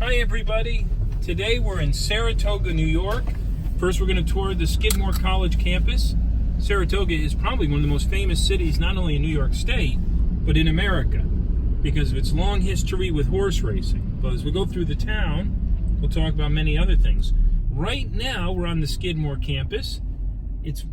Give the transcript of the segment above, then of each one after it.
Hi everybody. Today we're in Saratoga, New York. First we're going to tour the Skidmore College campus. Saratoga is probably one of the most famous cities not only in New York State, but in America because of its long history with horse racing. But as we go through the town, we'll talk about many other things. Right now we're on the Skidmore campus.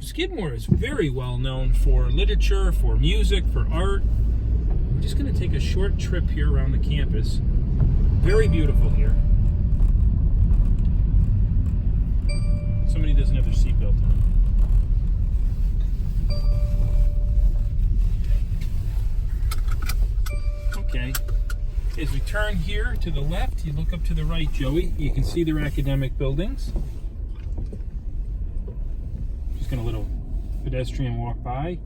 Skidmore is very well known for literature, for music, for art. We're just going to take a short trip here around the campus. Very beautiful here. Somebody doesn't have their seatbelt on. Okay. As we turn here to the left, you look up to the right, Joey. You can see their academic buildings. Just gonna let a pedestrian walk by.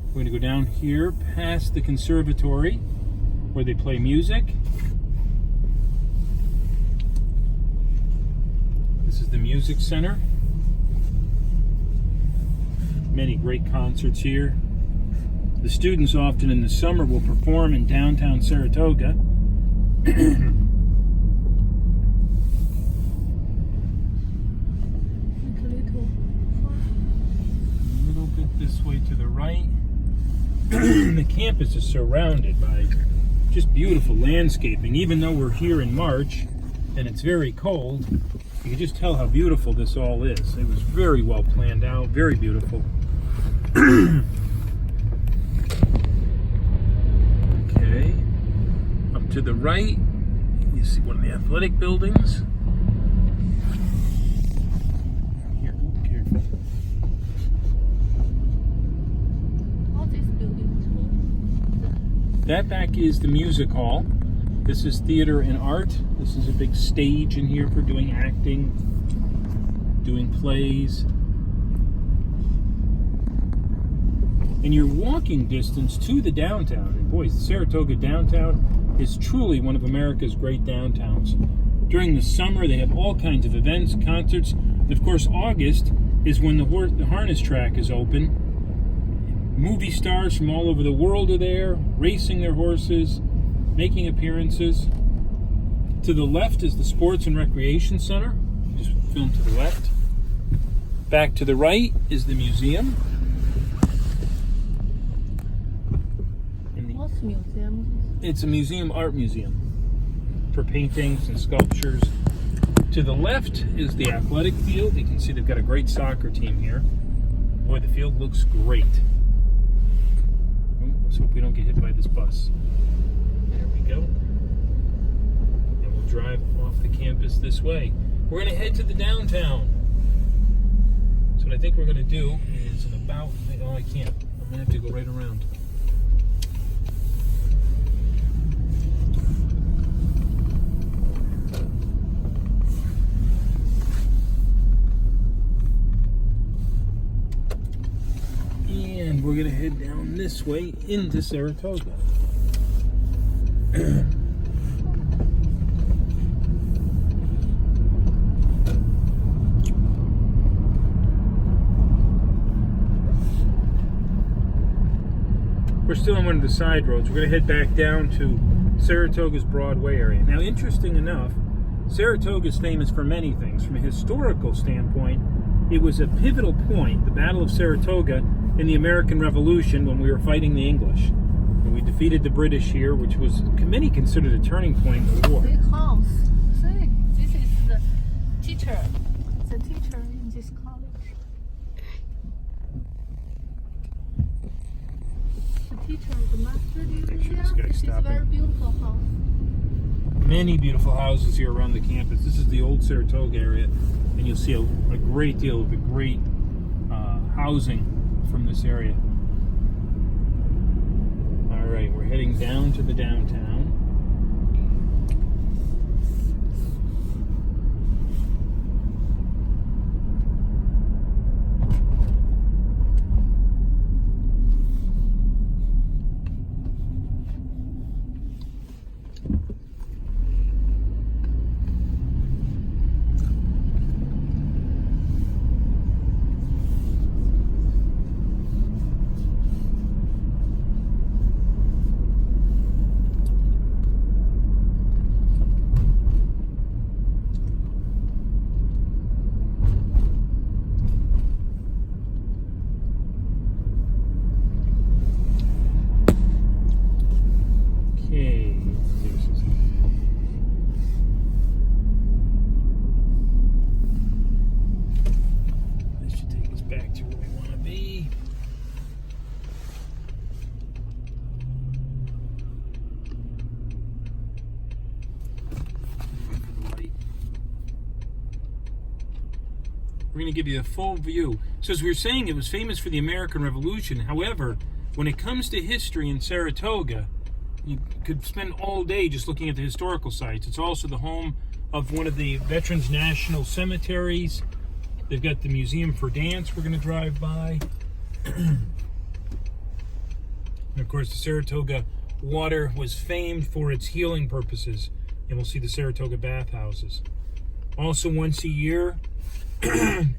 We're going to go down here past the conservatory where they play music. This is the music center. Many great concerts here. The students often in the summer will perform in downtown Saratoga. A little bit this way to the right. The campus is surrounded by just beautiful landscaping. Even though we're here in March and it's very cold, you can just tell how beautiful this all is. It was very well planned out, very beautiful. Okay, up to the right, you see one of the athletic buildings. Here, careful. That back is the music hall. This is theater and art. This is a big stage in here for doing acting, doing plays. And you're walking distance to the downtown. And boy, Saratoga downtown is truly one of America's great downtowns. During the summer, they have all kinds of events, concerts. And of course, August is when the harness track is open. Movie stars from all over the world are there, racing their horses, making appearances. To the left is the Sports and Recreation Center. Just film to the left. Back to the right is the museum. What's museum? It's a museum, art museum, for paintings and sculptures. To the left is the athletic field. You can see they've got a great soccer team here. Boy, the field looks great. Let's hope we don't get hit by this bus. There we go. And we'll drive off the campus this way. We're going to head to the downtown. So what I think we're going to do is about... Oh, I can't. I'm going to have to go right around. And we're going to head down this way into Saratoga. We're still on one of the side roads. We're going to head back down to Saratoga's Broadway area. Now, interesting enough, Saratoga is famous for many things. From a historical standpoint, it was a pivotal point, the Battle of Saratoga, in the American Revolution when we were fighting the English. And we defeated the British here, which was many considered a turning point in the war. Big house. See, this is the teacher in this college. The teacher, the master Make sure here. this guy's This is a stopping. very beautiful house. Many beautiful houses here around the campus. This is the old Saratoga area, and you'll see a great deal of the great housing from this area. All right, we're heading down to the downtown. We're going to give you a full view. So as we were saying, it was famous for the American Revolution. However, when it comes to history in Saratoga, you could spend all day just looking at the historical sites. It's also the home of one of the Veterans National Cemeteries. They've got the Museum for Dance we're going to drive by. And of course, the Saratoga water was famed for its healing purposes. And we'll see the Saratoga bathhouses. Also, once a year,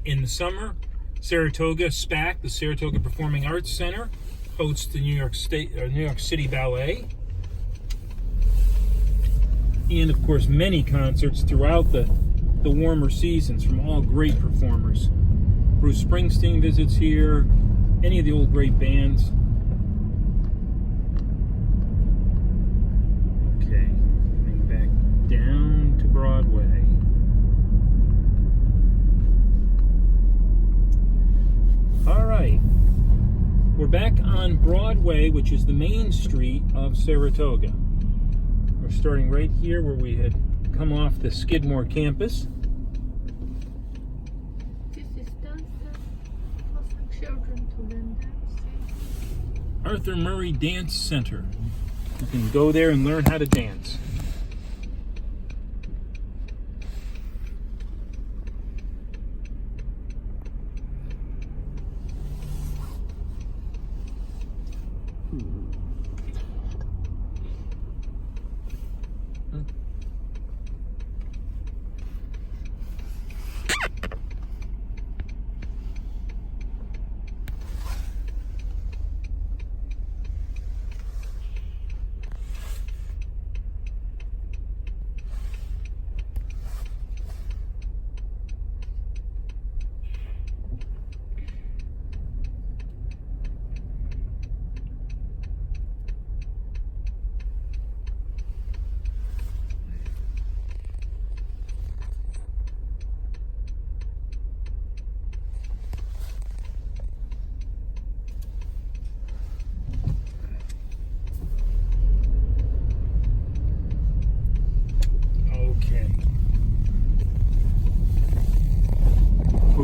in the summer, Saratoga SPAC, the Saratoga Performing Arts Center, hosts the New York City Ballet. And of course, many concerts throughout the warmer seasons from all great performers. Bruce Springsteen visits here, any of the old great bands. Okay, coming back down to Broadway. All right, we're back on Broadway, which is the main street of Saratoga. We're starting right here where we had come off the Skidmore campus. This is dance for some children to learn dancing. Arthur Murray Dance Center. You can go there and learn how to dance.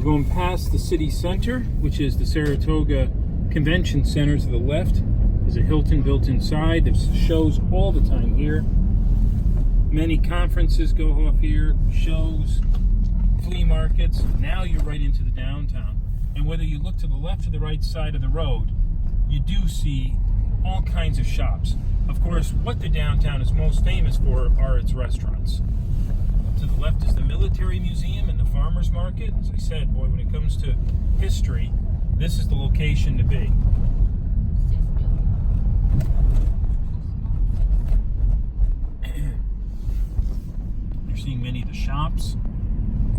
Going past the city center, which is the Saratoga Convention Center to the left. There's a Hilton built inside. There's shows all the time here. Many conferences go off here, shows, flea markets. Now you're right into the downtown. And whether you look to the left or the right side of the road, you do see all kinds of shops. Of course, what the downtown is most famous for are its restaurants. To the left is the Military Museum and the Farmers Market. As I said, boy, when it comes to history, this is the location to be. You're seeing many of the shops.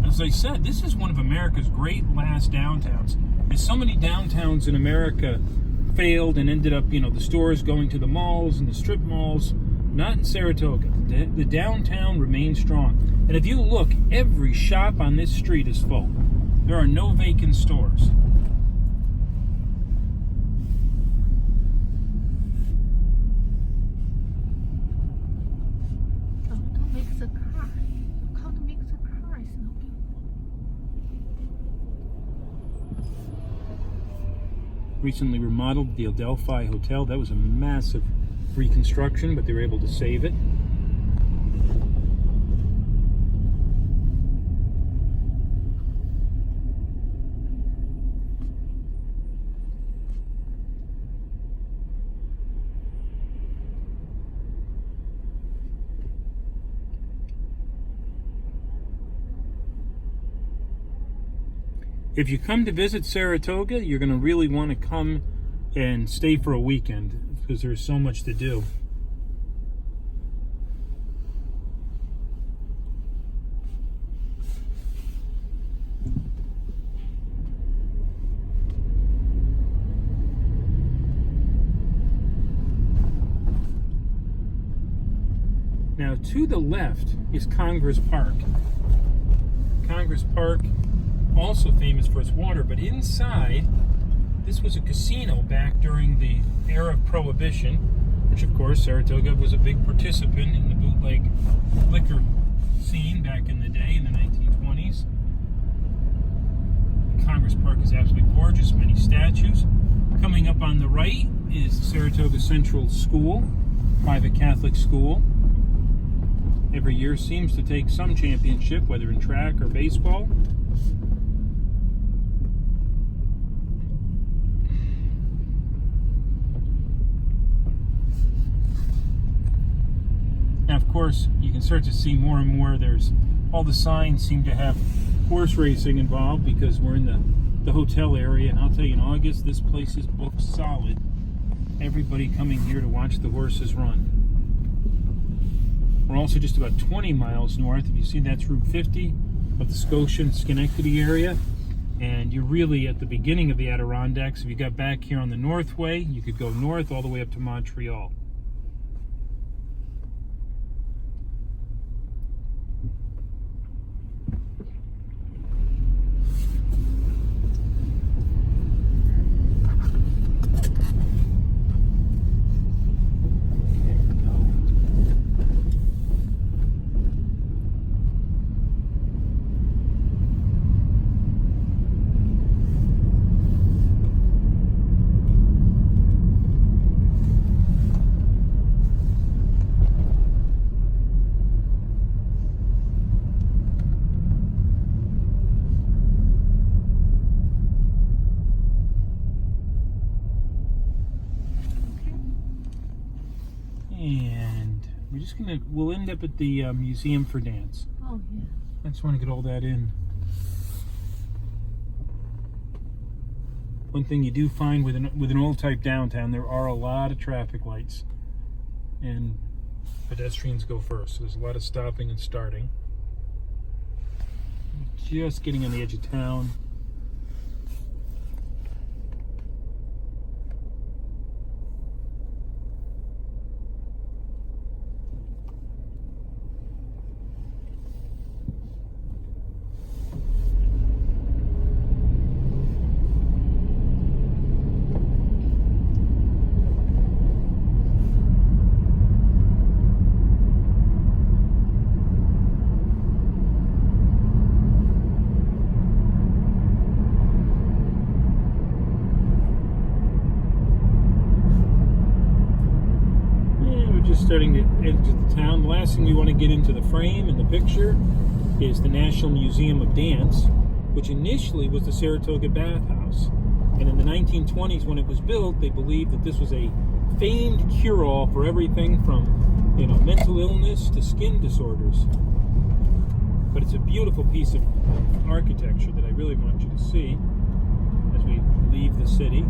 As I said, this is one of America's great last downtowns. As so many downtowns in America failed and ended up, the stores going to the malls and the strip malls. Not in Saratoga. The downtown remains strong. And if you look, every shop on this street is full. There are no vacant stores. Don't mix the car. You can't mix the car. It's no good. Recently remodeled the Adelphi Hotel. That was a massive reconstruction, but they were able to save it. If you come to visit Saratoga, you're going to really want to come and stay for a weekend because there's so much to do. Now, to the left is Congress Park. Congress Park, also famous for its water, but inside, this was a casino back during the era of Prohibition, which of course Saratoga was a big participant in the bootleg liquor scene back in the day in the 1920s. Congress Park is absolutely gorgeous, many statues. Coming up on the right is the Saratoga Central School, private Catholic school. Every year seems to take some championship, whether in track or baseball. Now, of course, you can start to see more and more. There's all the signs seem to have horse racing involved because we're in the hotel area. And I'll tell you, in August, this place is booked solid. Everybody coming here to watch the horses run. We're also just about 20 miles north. If you see, that's Route 50 of the Scotia and Schenectady area. And you're really at the beginning of the Adirondacks. If you got back here on the Northway, you could go north all the way up to Montreal. And we'll end up at the Museum for Dance. Oh, yeah. I just want to get all that in. One thing you do find with an old type downtown, there are a lot of traffic lights. And pedestrians go first. So there's a lot of stopping and starting. Just getting on the edge of town. Starting to enter the town. The last thing we want to get into the frame and the picture is the National Museum of Dance, which initially was the Saratoga Bathhouse. And in the 1920s, when it was built, they believed that this was a famed cure-all for everything from, mental illness to skin disorders. But it's a beautiful piece of architecture that I really want you to see as we leave the city.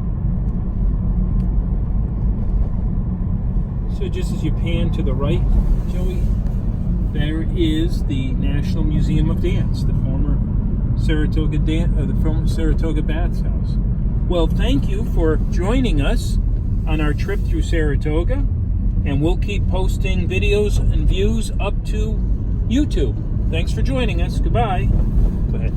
So just as you pan to the right, Joey, there is the National Museum of Dance, the former Saratoga Bathhouse. Well, thank you for joining us on our trip through Saratoga, and we'll keep posting videos and views up to YouTube. Thanks for joining us. Goodbye. Go ahead.